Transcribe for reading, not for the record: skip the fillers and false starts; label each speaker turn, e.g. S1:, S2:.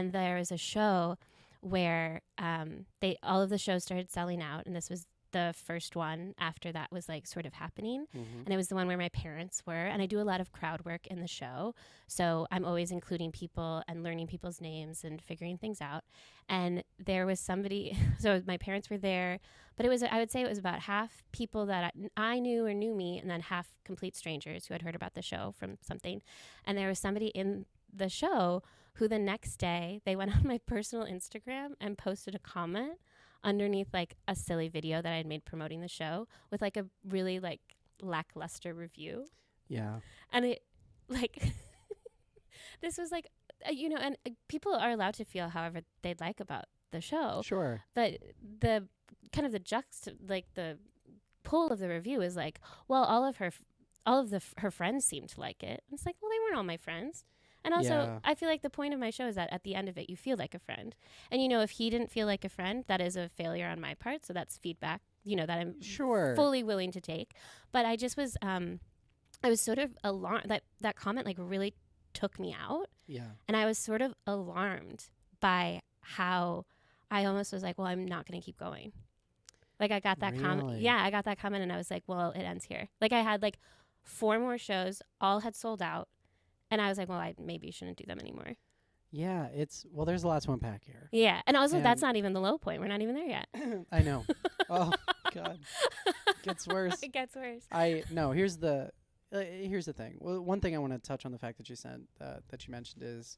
S1: And there was a show where they all of the shows started selling out, and this was the first one after that was like sort of happening.
S2: Mm-hmm.
S1: And it was the one where my parents were, and I do a lot of crowd work in the show, so I'm always including people and learning people's names and figuring things out. And there was somebody, so my parents were there, but it was, I would say it was about half people that I knew or knew me, and then half complete strangers who had heard about the show from something. And there was somebody in the show who the next day they went on my personal Instagram and posted a comment underneath like a silly video that I had made promoting the show with like a really like lackluster review.
S2: Yeah.
S1: And it like this was like and people are allowed to feel however they'd like about the show,
S2: Sure.
S1: but the kind of the pull of the review is like, well, her friends seemed to like it. And it's like, well, they weren't all my friends. And also,
S2: Yeah.
S1: I feel like the point of my show is that at the end of it, you feel like a friend. And, if he didn't feel like a friend, that is a failure on my part. So that's feedback, that I'm
S2: Sure.
S1: fully willing to take. But I just was, I was sort of alarmed. That comment, like, really took me out.
S2: Yeah.
S1: And I was sort of alarmed by how I almost was like, well, I'm not going to keep going. Like, I got that comment.
S2: Really?
S1: Yeah, I got that comment, and I was like, well, it ends here. Like, I had, like, 4 more shows. All had sold out. And I was like, well, I maybe shouldn't do them anymore.
S2: Yeah. There's a lot to unpack here.
S1: Yeah. And also,
S2: And
S1: that's not even the low point. We're not even there yet.
S2: I know. Oh, God. Gets worse.
S1: It gets worse.
S2: Here's the thing. Well, one thing I want to touch on the fact that you mentioned is